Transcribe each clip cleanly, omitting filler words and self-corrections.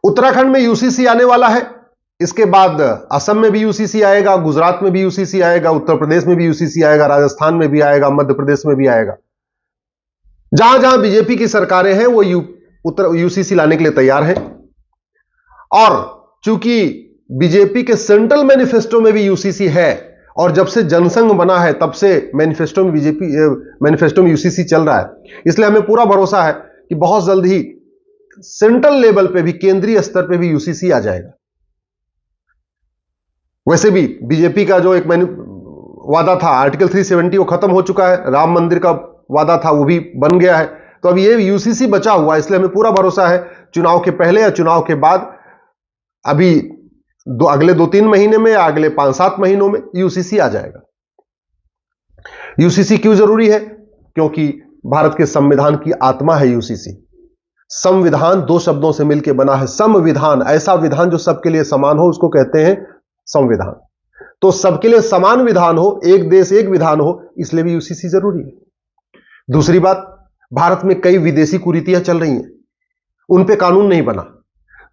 उत्तराखंड में यूसीसी आने वाला है, इसके बाद असम में भी यूसीसी आएगा, गुजरात में भी यूसीसी आएगा, उत्तर प्रदेश में भी यूसीसी आएगा, राजस्थान में भी आएगा, मध्य प्रदेश में भी आएगा। जहां जहां बीजेपी की सरकारें हैं वो यूसीसी लाने के लिए तैयार है। और चूंकि बीजेपी के सेंट्रल मैनिफेस्टो में भी यूसीसी है और जब से जनसंघ बना है तब से मैनिफेस्टो में यूसीसी चल रहा है, इसलिए हमें पूरा भरोसा है कि बहुत जल्द ही सेंट्रल लेवल पे भी, केंद्रीय स्तर पे भी यूसीसी आ जाएगा। वैसे भी बीजेपी का जो एक वादा था आर्टिकल 370 वो खत्म हो चुका है, राम मंदिर का वादा था वो भी बन गया है, तो अब ये यूसीसी बचा हुआ है। इसलिए हमें पूरा भरोसा है चुनाव के पहले या चुनाव के बाद, अभी अगले 2-3 महीने में या अगले 5-7 महीनों में यूसीसी आ जाएगा। यूसीसी क्यों जरूरी है? क्योंकि भारत के संविधान की आत्मा है यूसीसी। संविधान 2 शब्दों से मिलकर बना है, संविधान, ऐसा विधान जो सबके लिए समान हो उसको कहते हैं संविधान। तो सबके लिए समान विधान हो, एक देश एक विधान हो, इसलिए भी यूसीसी जरूरी है। दूसरी बात, भारत में कई विदेशी कुरीतियां चल रही हैं, उन पे कानून नहीं बना।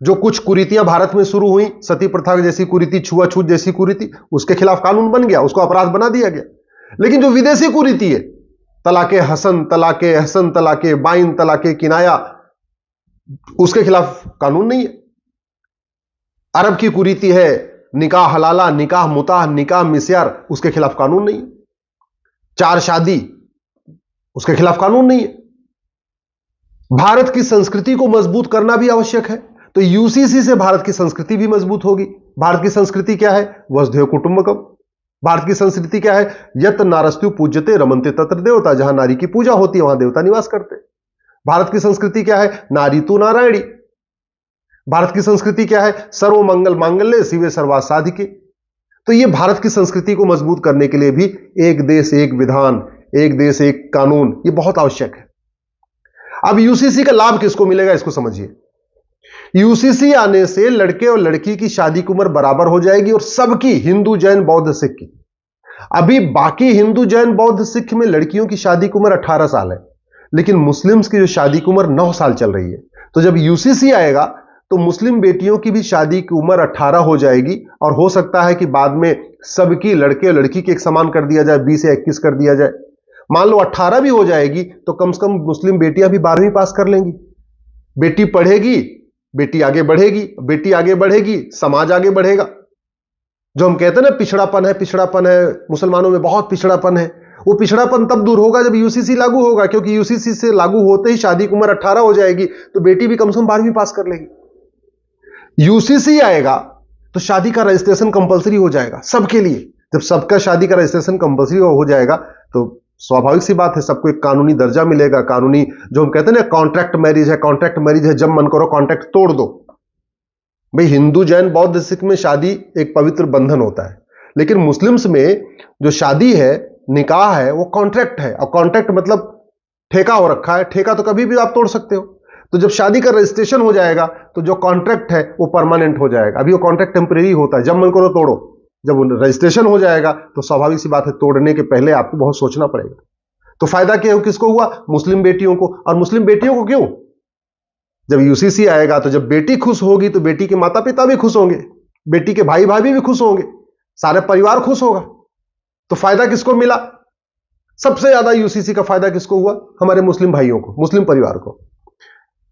जो कुछ कुरीतियां भारत में शुरू हुई, सती प्रथा जैसी कुरीति, छुआछूत जैसी कुरीति, उसके खिलाफ कानून बन गया, उसको अपराध बना दिया गया। लेकिन जो विदेशी कुरीति है, तलाके हसन, तलाके एहसन, तलाके बाइन, तलाके किनाया, उसके खिलाफ कानून नहीं है। अरब की कुरीति है निकाह हलाला, निकाह मुताह, निकाह मिस्यार, उसके खिलाफ कानून नहीं है। 4 शादी, उसके खिलाफ कानून नहीं है। भारत की संस्कृति को मजबूत करना भी आवश्यक है, तो यूसीसी से भारत की संस्कृति भी मजबूत होगी। भारत की संस्कृति क्या है? वसुधैव कुटुंबकम। भारत की संस्कृति क्या है? यत नारस्तु पूज्यते रमन्ते तत्र देवता। जहां नारी की पूजा होती है वहां देवता निवास करते। भारत की संस्कृति क्या है? नारी तु नारायणी। भारत की संस्कृति क्या है? सर्व मंगल मांगल्ये शिवे सर्वार्थ साधिके। तो यह भारत की संस्कृति को मजबूत करने के लिए भी एक देश एक विधान, एक देश एक कानून, यह बहुत आवश्यक है। अब यूसीसी का लाभ किसको मिलेगा इसको समझिए। यूसीसी आने से लड़के और लड़की की शादी की उम्र बराबर हो जाएगी, और सबकी, हिंदू जैन बौद्ध सिख की। अभी बाकी हिंदू जैन बौद्ध सिख में लड़कियों की शादी की उम्र 18 साल है, लेकिन मुस्लिम्स की जो शादी की उम्र 9 साल चल रही है। तो जब यूसीसी आएगा तो मुस्लिम बेटियों की भी शादी की उम्र 18 हो जाएगी, और हो सकता है कि बाद में सबकी, लड़के और लड़की के एक समान कर दिया जाए, 20 या 21 कर दिया जाए। मान लो 18 भी हो जाएगी तो कम से कम मुस्लिम बेटियां भी 12वीं पास कर लेंगी। बेटी पढ़ेगी, बेटी आगे बढ़ेगी, बेटी आगे बढ़ेगी, समाज आगे बढ़ेगा। जो हम कहते हैं ना पिछड़ापन है, मुसलमानों में बहुत पिछड़ापन है, वो पिछड़ापन तब दूर होगा जब यूसीसी लागू होगा, क्योंकि यूसीसी से लागू होते ही शादी की उम्र 18 हो जाएगी, तो बेटी भी कम से कम 12वीं पास कर लेगी। यूसीसी आएगा तो शादी का रजिस्ट्रेशन कंपलसरी हो जाएगा सबके लिए। जब सबका शादी का रजिस्ट्रेशन कंपलसरी हो जाएगा तो स्वाभाविक सी बात है सबको एक कानूनी दर्जा मिलेगा। कानूनी, जो हम कहते हैं ना कॉन्ट्रैक्ट मैरिज है, जब मन करो कॉन्ट्रैक्ट तोड़ दो। भाई हिंदू जैन बौद्ध सिख में शादी एक पवित्र बंधन होता है, लेकिन मुस्लिम्स में जो शादी है, निकाह है, वो कॉन्ट्रैक्ट है। और कॉन्ट्रैक्ट मतलब ठेका हो रखा है, ठेका तो कभी भी आप तोड़ सकते हो। तो जब शादी का रजिस्ट्रेशन हो जाएगा तो जो कॉन्ट्रैक्ट है वो परमानेंट हो जाएगा। अभी वो कॉन्ट्रैक्ट टेम्परेरी होता है, जब मन करो तोड़ो। जब रजिस्ट्रेशन हो जाएगा तो स्वाभाविक सी बात है तोड़ने के पहले आपको बहुत सोचना पड़ेगा। तो फायदा क्या किसको हुआ? मुस्लिम बेटियों को। और मुस्लिम बेटियों को क्यों? जब यूसीसी आएगा तो जब बेटी खुश होगी तो बेटी के माता पिता भी खुश होंगे, बेटी के भाई भाभी भी खुश होंगे, सारे परिवार खुश होगा। तो फायदा किसको मिला? सबसे ज्यादा यूसीसी का फायदा किसको हुआ? हमारे मुस्लिम भाइयों को, मुस्लिम परिवार को।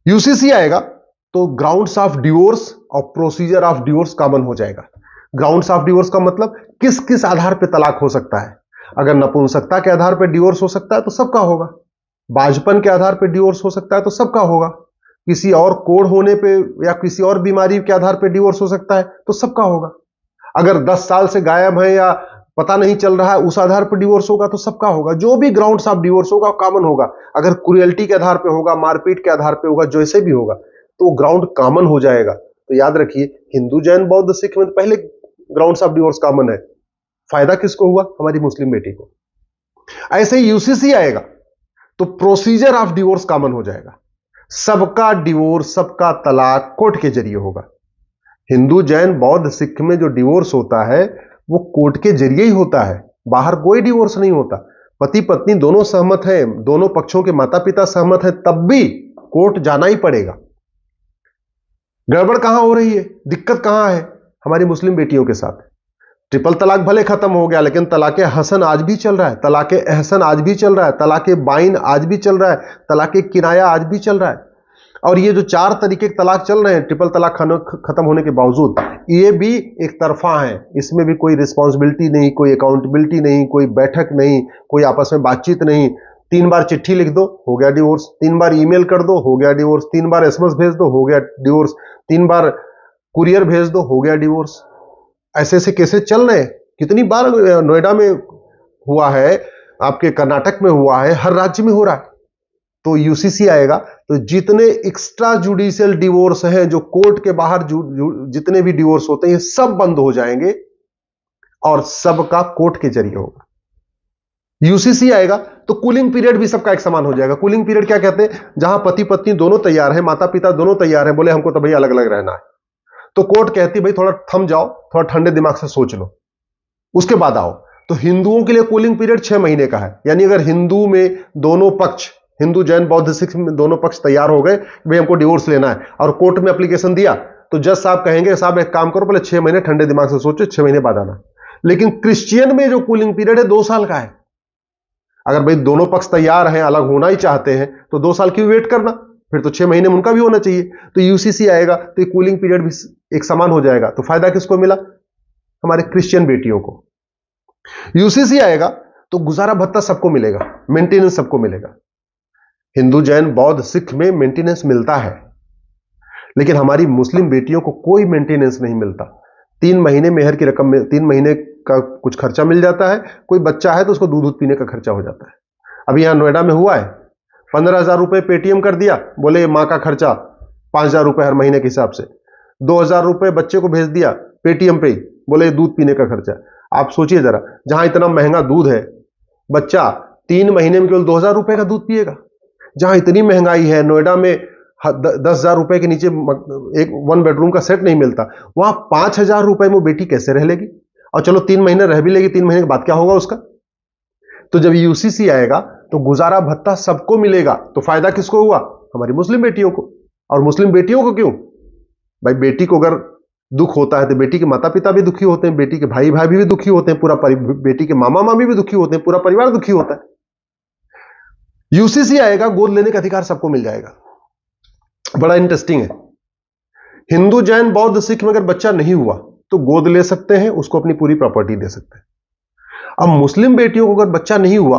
यूसीसी आएगा तो ग्राउंड्स ऑफ डिवोर्स और प्रोसीजर ऑफ डिवोर्स कॉमन हो जाएगा। ग्राउंड्स ऑफ डिवोर्स का मतलब किस किस आधार पर तलाक हो सकता है। अगर नपुंसकता के आधार पर डिवोर्स हो सकता है तो सबका होगा। बाझपन के आधार पर डिवोर्स हो सकता है तो सबका होगा। किसी और कोढ़ होने पे या किसी और बीमारी के आधार पर डिवोर्स हो सकता है तो सबका होगा। अगर 10 साल से गायब है या पता नहीं चल रहा है उस आधार पर डिवोर्स होगा तो सबका होगा। जो भी ग्राउंड्स ऑफ डिवोर्स होगा कॉमन होगा। अगर क्रुएल्टी के आधार पे होगा, मारपीट के आधार पे होगा, जैसे भी होगा तो ग्राउंड कॉमन हो जाएगा। तो याद रखिए हिंदू जैन बौद्ध सिख में पहले ग्राउंड्स ऑफ डिवोर्स कॉमन है। फायदा किसको हुआ? हमारी मुस्लिम बेटी को। ऐसे ही यूसीसी आएगा तो प्रोसीजर ऑफ डिवोर्स कॉमन हो जाएगा। सबका डिवोर्स, सबका तलाक कोर्ट के जरिए होगा। हिंदू जैन बौद्ध सिख में जो डिवोर्स होता है वो कोर्ट के जरिए ही होता है, बाहर कोई डिवोर्स नहीं होता। पति पत्नी दोनों सहमत हैं, दोनों पक्षों के माता पिता सहमत हैं, तब भी कोर्ट जाना ही पड़ेगा। गड़बड़ कहां हो रही है, दिक्कत कहां है? हमारी मुस्लिम बेटियों के साथ। ट्रिपल तलाक भले खत्म हो गया, लेकिन तलाक हसन आज भी चल रहा है, तलाक एहसन आज भी चल रहा है, तलाक बाइन आज भी चल रहा है, तलाक किनाया आज भी चल रहा है। और ये जो 4 तरीके के तलाक चल रहे हैं ट्रिपल तलाक खत्म होने के बावजूद, ये भी एक तरफा है। इसमें भी कोई रिस्पॉन्सिबिलिटी नहीं, कोई अकाउंटेबिलिटी नहीं, कोई बैठक नहीं, कोई आपस में बातचीत नहीं। 3 बार चिट्ठी लिख दो, हो गया डिवोर्स। 3 बार ईमेल कर दो, हो गया डिवोर्स। 3 बार एसएमएस भेज दो, हो गया डिवोर्स। 3 बार कुरियर भेज दो, हो गया डिवोर्स। ऐसे ऐसे केसेस चल रहे हैं। कितनी बार नोएडा में हुआ है, आपके कर्नाटक में हुआ है, हर राज्य में हो रहा है। तो यूसीसी आएगा तो जितने एक्स्ट्रा जुडिशियल डिवोर्स हैं, जो कोर्ट के बाहर जितने भी डिवोर्स होते हैं, ये सब बंद हो जाएंगे और सबका कोर्ट के जरिए होगा। यूसीसी आएगा तो कूलिंग पीरियड भी सबका एक समान हो जाएगा। कूलिंग पीरियड क्या कहते हैं? जहां पति पत्नी दोनों तैयार हैं, माता पिता दोनों तैयार हैं, बोले हमको तो भाई अलग अलग रहना है, तो कोर्ट कहती भाई थोड़ा थम जाओ, थोड़ा ठंडे दिमाग से सोच लो, उसके बाद आओ। तो हिंदुओं के लिए कूलिंग पीरियड 6 महीने का है। यानी अगर हिंदू में दोनों पक्ष, हिंदू जैन बौद्ध सिख में दोनों पक्ष तैयार हो गए भाई हमको डिवोर्स लेना है और कोर्ट में एप्लीकेशन दिया, तो जज साहब कहेंगे साहब एक काम करो, पहले 6 महीने ठंडे दिमाग से सोचो, 6 महीने बाद आना। लेकिन क्रिश्चियन में जो कूलिंग पीरियड है 2 साल का है। अगर भाई दोनों पक्ष तैयार हैं, अलग होना ही चाहते हैं, तो 2 साल क्यों वेट करना? फिर तो 6 महीने में उनका भी होना चाहिए। तो यूसीसी आएगा तो ये कूलिंग पीरियड भी एक समान हो जाएगा। तो फायदा किसको मिला? हमारे क्रिश्चियन बेटियों को। यूसीसी आएगा तो गुजारा भत्ता सबको मिलेगा, मेंटेनेंस सबको मिलेगा। हिंदू जैन बौद्ध सिख में मेंटेनेंस मिलता है, लेकिन हमारी मुस्लिम बेटियों को कोई मेंटेनेंस नहीं मिलता। 3 महीने मेहर की रकम में 3 महीने का कुछ खर्चा मिल जाता है। कोई बच्चा है तो उसको दूध पीने का खर्चा हो जाता है। अभी यहां नोएडा में हुआ है, 15,000 रुपए पेटीएम कर दिया, बोले मां का खर्चा 5,000 रुपए हर महीने के हिसाब से। 2,000 रुपए बच्चे को भेज दिया पेटीएम पे ही, बोले दूध पीने का खर्चा। आप सोचिए जरा, जहां इतना महंगा दूध है, बच्चा 3 महीने में केवल 2,000 रुपए का दूध पिएगा। जहां इतनी महंगाई है, नोएडा में 10,000 रुपए के नीचे एक 1 बेडरूम का सेट नहीं मिलता, वहां 5,000 रुपए में बेटी कैसे रह लेगी? और चलो 3 महीने रह भी लेगी, 3 महीने के बाद क्या होगा उसका? तो जब यूसीसी आएगा तो गुजारा भत्ता सबको मिलेगा। तो फायदा किसको हुआ? हमारी मुस्लिम बेटियों को। और मुस्लिम बेटियों को क्यों? भाई बेटी को अगर दुख होता है तो बेटी के माता पिता भी दुखी होते हैं, बेटी के भाई भाई भी दुखी होते हैं, बेटी के मामा मामी भी दुखी होते हैं, पूरा परिवार दुखी होता है। यूसीसी आएगा, गोद लेने का अधिकार सबको मिल जाएगा। बड़ा इंटरेस्टिंग है। हिंदू जैन बौद्ध सिख में अगर बच्चा नहीं हुआ तो गोद ले सकते हैं, उसको अपनी पूरी प्रॉपर्टी दे सकते हैं। अब मुस्लिम बेटियों को अगर बच्चा नहीं हुआ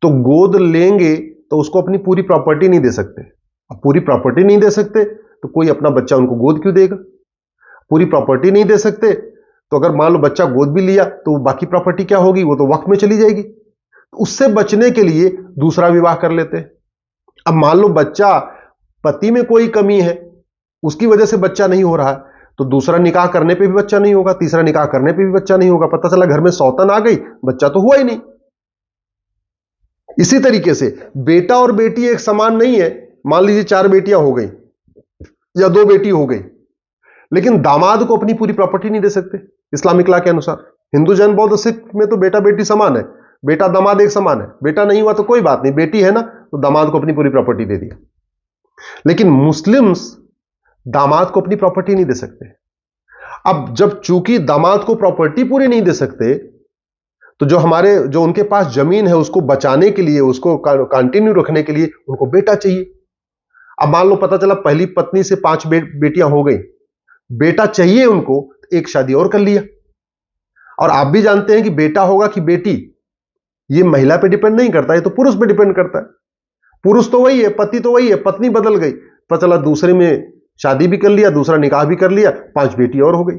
तो गोद लेंगे तो उसको अपनी पूरी प्रॉपर्टी नहीं दे सकते। अब पूरी प्रॉपर्टी नहीं दे सकते तो कोई अपना बच्चा उनको गोद क्यों देगा? पूरी प्रॉपर्टी नहीं दे सकते तो अगर मान लो बच्चा गोद भी लिया तो बाकी प्रॉपर्टी क्या होगी? वो तो वक्त में चली जाएगी। उससे बचने के लिए दूसरा विवाह कर लेते हैं। अब मान लो बच्चा, पति में कोई कमी है, उसकी वजह से बच्चा नहीं हो रहा है, तो दूसरा निकाह करने पे भी बच्चा नहीं होगा, तीसरा निकाह करने पे भी बच्चा नहीं होगा। पता चला घर में सौतन आ गई, बच्चा तो हुआ ही नहीं। इसी तरीके से बेटा और बेटी एक समान नहीं है। मान लीजिए 4 बेटियां हो गई या 2 बेटी हो गई, लेकिन दामाद को अपनी पूरी प्रॉपर्टी नहीं दे सकते इस्लामिक लॉ के अनुसार। हिंदू जैन बौद्ध सिख में तो बेटा बेटी समान है, बेटा दामाद एक समान है। बेटा नहीं हुआ तो कोई बात नहीं, बेटी है ना, तो दामाद को अपनी पूरी प्रॉपर्टी दे दिया। लेकिन मुस्लिम्स दामाद को अपनी प्रॉपर्टी नहीं दे सकते। अब जब चूंकि दामाद को प्रॉपर्टी पूरी नहीं दे सकते, तो जो उनके पास जमीन है उसको बचाने के लिए, उसको कंटिन्यू रखने के लिए उनको बेटा चाहिए। अब मान लो पता चला पहली पत्नी से 5 बेटियां हो गई, बेटा चाहिए उनको, एक शादी और कर लिया। और आप भी जानते हैं कि बेटा होगा कि बेटी, ये महिला पे डिपेंड नहीं करता, ये तो पुरुष पे डिपेंड करता है। पुरुष तो वही है, पति तो वही है, पत्नी बदल गई, पता चला दूसरे में शादी भी कर लिया, दूसरा निकाह भी कर लिया, 5 बेटी और हो गई।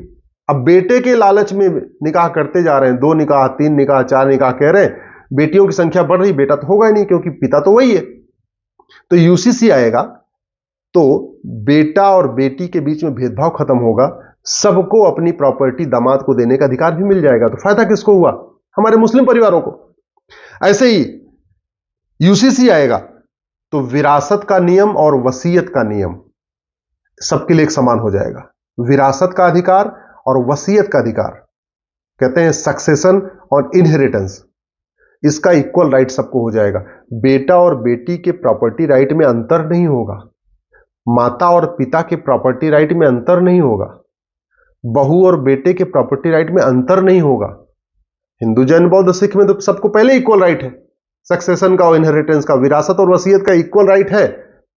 अब बेटे के लालच में निकाह करते जा रहे हैं, 2 निकाह, 3 निकाह, 4 निकाह कह रहे हैं, बेटियों की संख्या बढ़ रही, बेटा तो होगा ही नहीं क्योंकि पिता तो वही है। तो यूसीसी आएगा तो बेटा और बेटी के बीच में भेदभाव खत्म होगा, सबको अपनी प्रॉपर्टी दामाद को देने का अधिकार भी मिल जाएगा। तो फायदा किसको हुआ? हमारे मुस्लिम परिवारों को। ऐसे ही यूसीसी आएगा तो विरासत का नियम और वसीयत का नियम सबके लिए एक समान हो जाएगा। विरासत का अधिकार और वसीयत का अधिकार, कहते हैं सक्सेशन और इनहेरिटेंस, इसका इक्वल राइट सबको हो जाएगा। बेटा और बेटी के प्रॉपर्टी राइट में अंतर नहीं होगा। माता और पिता के प्रॉपर्टी राइट में अंतर नहीं होगा, बहू और बेटे के प्रॉपर्टी राइट में अंतर नहीं होगा। हिंदू जैन बौद्ध सिख में तो सबको पहले इक्वल राइट है, सक्सेशन का और इनहेरिटेंस का, विरासत और वसीयत का इक्वल राइट है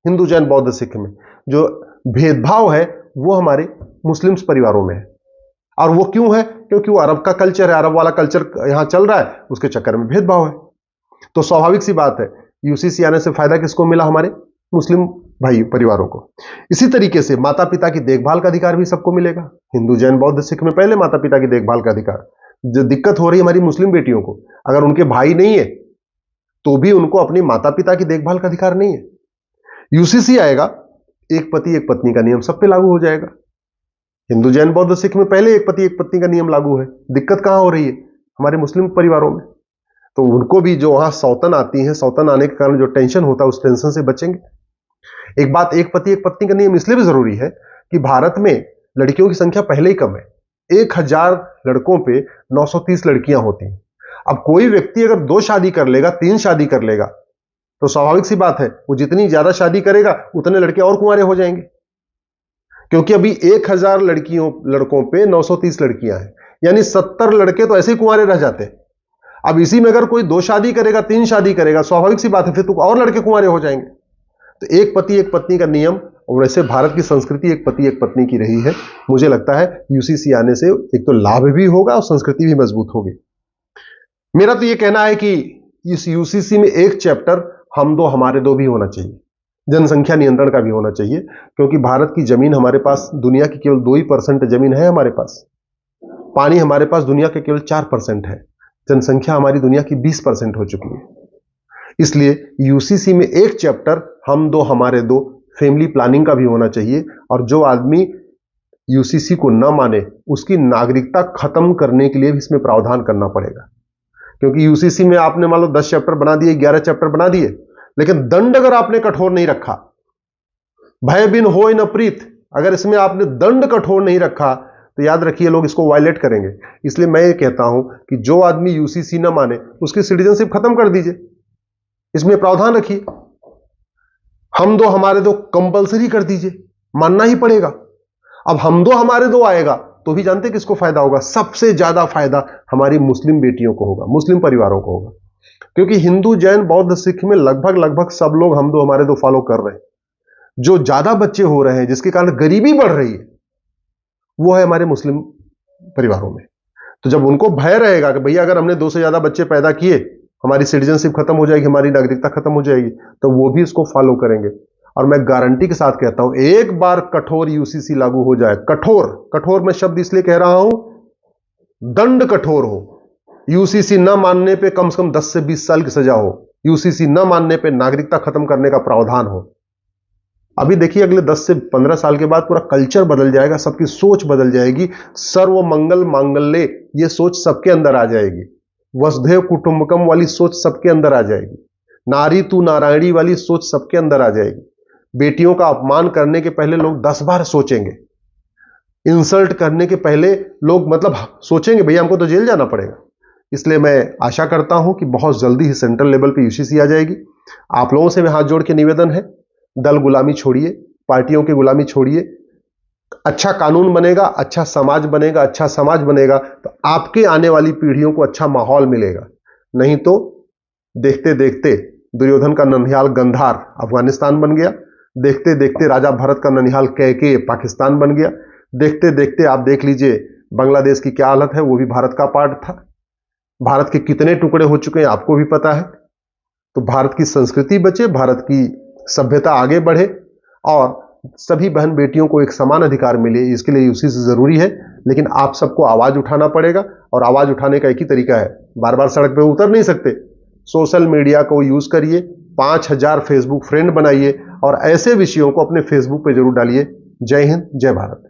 हिंदू जैन बौद्ध सिख में। जो भेदभाव है वो हमारे मुस्लिम्स परिवारों में है। और वो क्यों है? क्योंकि वो अरब का कल्चर है, अरब वाला कल्चर यहां चल रहा है, उसके चक्कर में भेदभाव है। तो स्वाभाविक सी बात है, यूसीसी आने से फायदा किसको मिला? हमारे मुस्लिम भाई परिवारों को। इसी तरीके से माता पिता की देखभाल का अधिकार भी सबको मिलेगा। हिंदू जैन बौद्ध सिख में पहले माता पिता की देखभाल का अधिकार। जो दिक्कत हो रही है हमारी मुस्लिम बेटियों को, अगर उनके भाई नहीं है तो भी उनको अपनी माता पिता की देखभाल का अधिकार नहीं है। यूसीसी आएगा, एक पति एक पत्नी का नियम सब पे लागू हो जाएगा। हिंदू जैन बौद्ध सिख में पहले एक पति एक पत्नी का नियम लागू है। दिक्कत कहां हो रही है? हमारे मुस्लिम परिवारों में। तो उनको भी जो वहां सौतन आती है, सौतन आने के कारण जो टेंशन होता है उस टेंशन से बचेंगे। एक बात, एक पति एक पत्नी का नियम इसलिए भी जरूरी है कि भारत में लड़कियों की संख्या पहले ही कम है। 1000 लड़कों पे 930 लड़कियां होती हैं। अब कोई व्यक्ति अगर 2 शादी कर लेगा, 3 शादी कर लेगा, तो स्वाभाविक सी बात है वो जितनी ज्यादा शादी करेगा उतने लड़के और कुंवारे हो जाएंगे। क्योंकि अभी 1000 लड़कों पे 930 लड़कियां हैं, यानी 70 लड़के तो ऐसे ही कुंवारे रह जाते हैं। अब इसी में अगर कोई 2 शादी करेगा, 3 शादी करेगा, स्वाभाविक सी बात है फिर तो और लड़के कुंवारे हो जाएंगे। तो एक पति एक पत्नी का नियम, और वैसे भारत की संस्कृति एक पति एक पत्नी की रही है। मुझे लगता है यूसीसी आने से एक तो लाभ भी होगा और संस्कृति भी मजबूत होगी। मेरा तो यह कहना है कि इस यूसीसी में एक चैप्टर हम दो हमारे दो भी होना चाहिए, जनसंख्या नियंत्रण का भी होना चाहिए। क्योंकि भारत की जमीन हमारे पास दुनिया की केवल 2% जमीन है हमारे पास। पानी हमारे पास दुनिया के केवल 4% है। जनसंख्या हमारी दुनिया की 20% हो चुकी है। इसलिए यूसीसी में एक चैप्टर हम दो हमारे दो फैमिली प्लानिंग का भी होना चाहिए। और जो आदमी यूसीसी को न माने उसकी नागरिकता खत्म करने के लिए भी इसमें प्रावधान करना पड़ेगा। क्योंकि यूसीसी में आपने मान लो 10 चैप्टर बना दिए, 11 चैप्टर बना दिए, लेकिन दंड अगर आपने कठोर नहीं रखा, भय बिन होय न प्रीत, अगर इसमें आपने दंड कठोर नहीं रखा तो याद रखिए लोग इसको वायलेट करेंगे। इसलिए मैं ये कहता हूं कि जो आदमी यूसीसी न माने उसकी सिटीजनशिप खत्म कर दीजिए, इसमें प्रावधान रखिए। हम दो हमारे दो कंपलसरी कर दीजिए, मानना ही पड़ेगा। अब हम दो हमारे दो आएगा तो भी जानते किसको फायदा होगा? सबसे ज्यादा फायदा हमारी मुस्लिम बेटियों को होगा, मुस्लिम परिवारों को होगा। क्योंकि हिंदू जैन बौद्ध सिख में लगभग सब लोग हम दो हमारे दो फॉलो कर रहे हैं। जो ज्यादा बच्चे हो रहे हैं जिसके कारण गरीबी बढ़ रही है वो है हमारे मुस्लिम परिवारों में। तो जब उनको भय रहेगा कि भैया अगर हमने 2 से ज्यादा बच्चे पैदा किए हमारी सिटीजनशिप खत्म हो जाएगी, हमारी नागरिकता खत्म हो जाएगी, तो वो भी इसको फॉलो करेंगे। और मैं गारंटी के साथ कहता हूं एक बार कठोर यूसीसी लागू हो जाए, कठोर मैं शब्द इसलिए कह रहा हूं, दंड कठोर हो, यूसीसी न मानने पे कम से कम 10 से 20 साल की सजा हो, यूसीसी न मानने पे नागरिकता खत्म करने का प्रावधान हो। अभी देखिए अगले 10 से 15 साल के बाद पूरा कल्चर बदल जाएगा, सबकी सोच बदल जाएगी। सर्व मंगल मांगल्य ये सोच सबके अंदर आ जाएगी। वसुधैव कुटुंबकम वाली सोच सबके अंदर आ जाएगी। नारी तू नारायणी वाली सोच सबके अंदर आ जाएगी। बेटियों का अपमान करने के पहले लोग 10 बार सोचेंगे। इंसल्ट करने के पहले लोग मतलब सोचेंगे भैया हमको तो जेल जाना पड़ेगा। इसलिए मैं आशा करता हूं कि बहुत जल्दी ही सेंट्रल लेवल पे यूसीसी आ जाएगी। आप लोगों से मैं हाथ जोड़ के निवेदन है, दल गुलामी छोड़िए, पार्टियों की गुलामी छोड़िए। अच्छा कानून बनेगा, अच्छा समाज बनेगा, अच्छा समाज बनेगा तो आपके आने वाली पीढ़ियों को अच्छा माहौल मिलेगा। नहीं तो देखते देखते दुर्योधन का ननिहाल गंधार अफगानिस्तान बन गया, देखते देखते राजा भरत का ननिहाल कैकेय पाकिस्तान बन गया, देखते देखते आप देख लीजिए बांग्लादेश की क्या हालत है, वो भी भारत का पार्ट था। भारत के कितने टुकड़े हो चुके हैं आपको भी पता है। तो भारत की संस्कृति बचे, भारत की सभ्यता आगे बढ़े और सभी बहन बेटियों को एक समान अधिकार मिले, इसके लिए यूसीसी जरूरी है। लेकिन आप सबको आवाज उठाना पड़ेगा और आवाज उठाने का एक ही तरीका है, बार बार सड़क पे उतर नहीं सकते। सोशल मीडिया को यूज करिए, 5000 फेसबुक फ्रेंड बनाइए और ऐसे विषयों को अपने फेसबुक पे जरूर डालिए। जय हिंद, जय भारत।